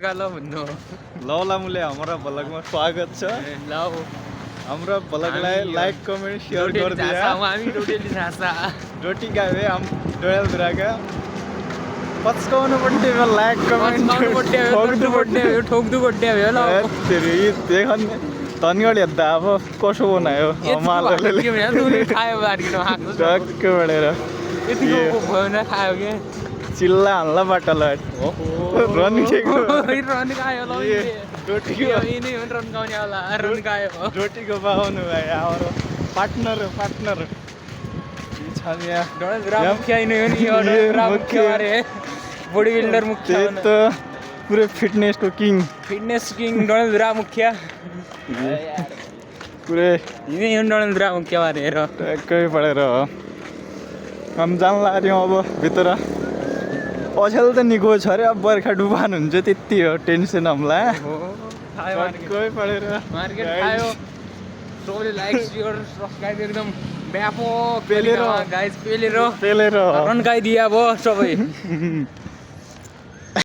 ल भन्नु लौला मुले हाम्रो भ्लगमा स्वागत छ ल हाम्रो भ्लगलाई लाइक कमेन्ट शेयर गरिदिया हामी टोटली झासा रोटी गावे हम डोयल दुराका पचकाउनु पर्ने हो लाइक कमेन्ट ठोक्दु बड्डे भयो ल तेरी देखन धनगढ हेर्दा अब कसो बनायो मालले खायो बारीको हाक्नु टक्क बढेर यतिको भयो न खायो के चिल्ला हल्ला बाटोलाई रन खेको रन खायो ल रोटीको यिनै हो रन गाउने होला रन खायो रोटीको पाउनु भाइ हाम्रो पार्टनर छानिया मुख्य नै हो नि मुख्य अरे बॉडी बिल्डर मुख्य त पुरै फिटनेसको किङ डोनेलधुरा मुख्य पुरै यिनै हो डोनेलधुरा मुख्य अरे टक्कै पढेर हम जान लाग्यो अब भित्र अछेल त निको छ अरे अब बर्खा डुबान हुन्छ त्यति हो टेन्सन हामीलाई टक्कै पढेर मार्केट खायो सबैले लाइक शेयर सब्स्क्राइब एकदम व्यापक पेलेर गाइस पेलेर रन रन गाइदिया भयो सबै